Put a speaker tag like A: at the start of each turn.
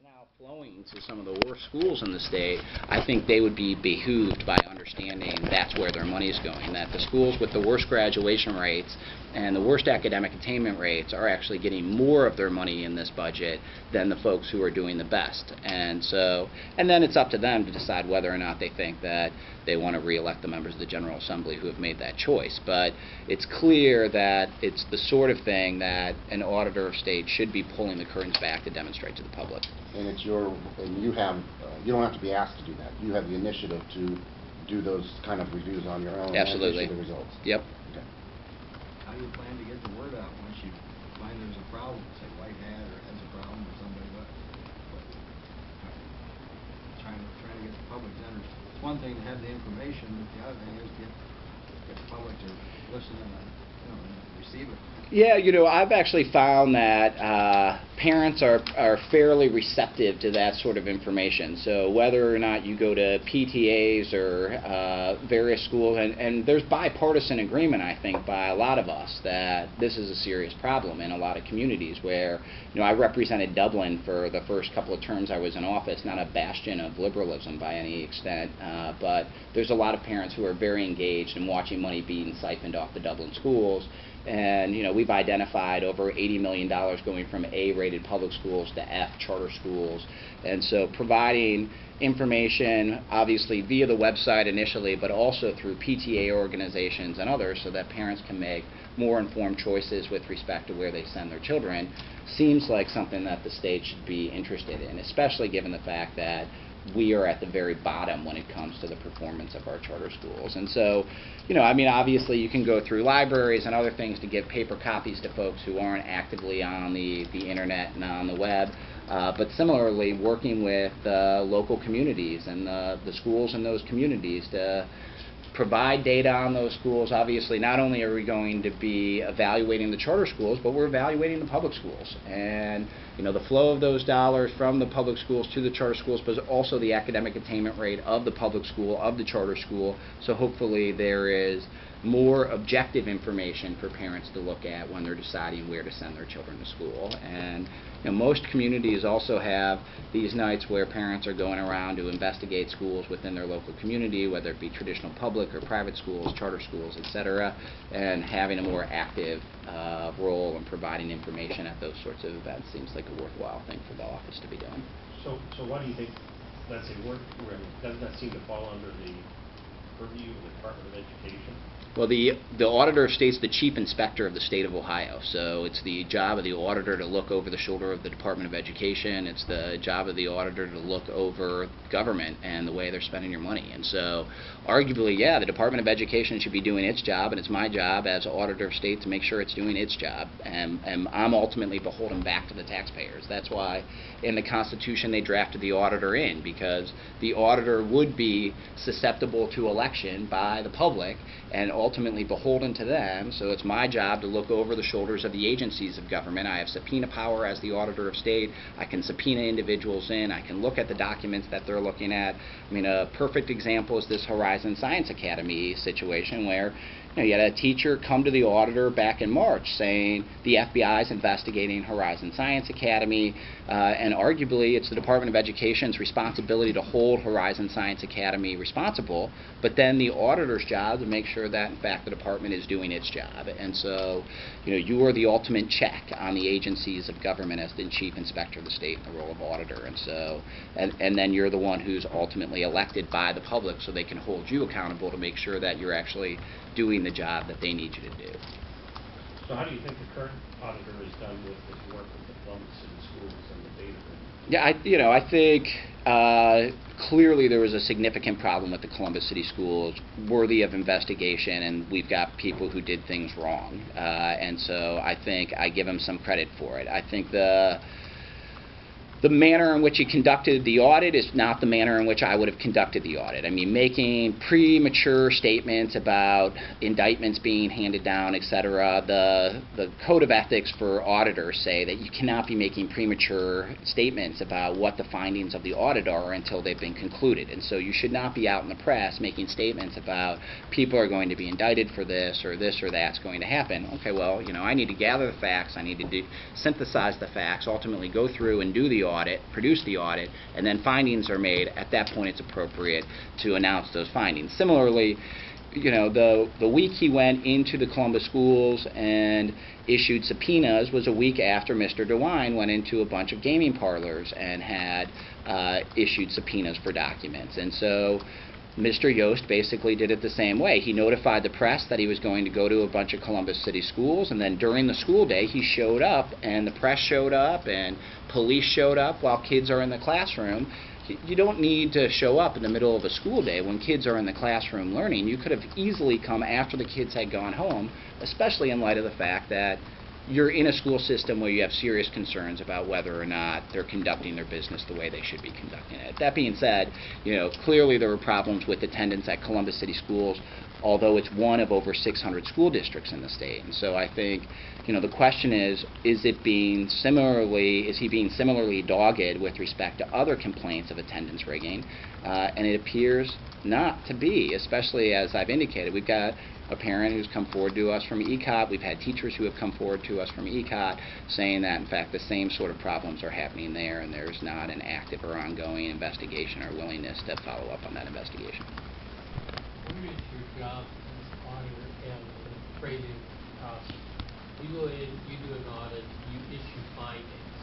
A: now flowing to some of the worst schools in the state, I think they would be behooved by understanding that's where their money is going, that the schools with the worst graduation rates and the worst academic attainment rates are actually getting more of their money in this budget than the folks who are doing the best. And then it's up to them to decide whether or not they think that they want to re-elect the members of the General Assembly who have made that choice. But it's clear that it's the sort of thing that an auditor of state should be pulling the curtains back to demonstrate to the public.
B: And you don't have to be asked to do that. You have the initiative to do those kind of reviews on your own.
A: Absolutely.
B: And issue the results.
A: Yep.
B: Okay.
C: How do you plan to get the word out once you find there's a problem? Say White Hat or has a problem or somebody, but trying to get the public to understand. It's one thing to have the information, but the other thing is get the public to listen and receive it.
A: Yeah, I've actually found that parents are fairly receptive to that sort of information. So whether or not you go to PTAs or various schools, and there's bipartisan agreement, I think, by a lot of us that this is a serious problem in a lot of communities where, I represented Dublin for the first couple of terms I was in office, not a bastion of liberalism by any extent, but there's a lot of parents who are very engaged in watching money being siphoned off the Dublin schools. And we've identified over $80 million going from A-rated public schools to F charter schools. And so providing information, obviously via the website initially, but also through PTA organizations and others, so that parents can make more informed choices with respect to where they send their children, seems like something that the state should be interested in, especially given the fact that we are at the very bottom when it comes to the performance of our charter schools. And so, obviously you can go through libraries and other things to give paper copies to folks who aren't actively on the internet and on the web. But similarly, working with local communities and the schools in those communities to provide data on those schools. Obviously, not only are we going to be evaluating the charter schools, but we're evaluating the public schools. And the flow of those dollars from the public schools to the charter schools, but also the academic attainment rate of the public school, of the charter school. So hopefully there is more objective information for parents to look at when they're deciding where to send their children to school. And most communities also have these nights where parents are going around to investigate schools within their local community, whether it be traditional public or private schools, charter schools, etc., and having a more active role in providing information at those sorts of events seems like a worthwhile thing for the office to be doing.
D: So why do you think, let's say, doesn't that seem to fall under the purview of the Department of Education?
A: Well, the Auditor of State's the Chief Inspector of the State of Ohio, so it's the job of the auditor to look over the shoulder of the Department of Education. It's the job of the auditor to look over government and the way they're spending your money. And so, arguably, yeah, the Department of Education should be doing its job, and it's my job as Auditor of State to make sure it's doing its job. And I'm ultimately beholden back to the taxpayers. That's why in the Constitution they drafted the auditor in, because the auditor would be susceptible to election by the public and ultimately beholden to them. So it's my job to look over the shoulders of the agencies of government. I have subpoena power as the Auditor of State. I can subpoena individuals in. I can look at the documents that they're looking at. I mean, a perfect example is this Horizon Science Academy situation where you had a teacher come to the auditor back in March saying the FBI is investigating Horizon Science Academy, and arguably it's the Department of Education's responsibility to hold Horizon Science Academy responsible, but then the auditor's job to make sure that in fact the department is doing its job. And so you are the ultimate check on the agencies of government as the Chief Inspector of the State in the role of auditor. And so and then you're the one who's ultimately elected by the public so they can hold you accountable to make sure that you're actually doing the job that they need you to do.
D: So how do you think the current auditor has done with his work with the Columbus City schools and the data?
A: Yeah, I think clearly there was a significant problem with the Columbus City schools worthy of investigation, and we've got people who did things wrong. And so I think I give him some credit for it. I think the manner in which he conducted the audit is not the manner in which I would have conducted the audit. I mean, making premature statements about indictments being handed down, etc. The Code of Ethics for auditors say that you cannot be making premature statements about what the findings of the audit are until they've been concluded. And so you should not be out in the press making statements about people are going to be indicted for this or that's going to happen. Okay, well, I need to gather the facts. I need to synthesize the facts, ultimately go through and do the audit, produce the audit, and then findings are made, at that point it's appropriate to announce those findings. Similarly, you know, the week he went into the Columbus schools and issued subpoenas was a week after Mr. DeWine went into a bunch of gaming parlors and had issued subpoenas for documents. And so Mr. Yost basically did it the same way. He notified the press that he was going to go to a bunch of Columbus City schools, and then during the school day he showed up, and the press showed up, and police showed up while kids are in the classroom. You don't need to show up in the middle of a school day when kids are in the classroom learning. You could have easily come after the kids had gone home, especially in light of the fact that you're in a school system where you have serious concerns about whether or not they're conducting their business the way they should be conducting it. That being said, you know, clearly there were problems with attendance at Columbus City schools, although it's one of over 600 school districts in the state. And so I think, you know, the question is he being similarly dogged with respect to other complaints of attendance rigging? And it appears not to be, especially as I've indicated. We've got a parent who's come forward to us from ECOT. We've had teachers who have come forward to us from ECOT saying that, in fact, the same sort of problems are happening there, and there's not an active or ongoing investigation or willingness to follow up on that investigation.
E: What is your job as auditor and the appraising process? You go in, you do an audit, you issue findings.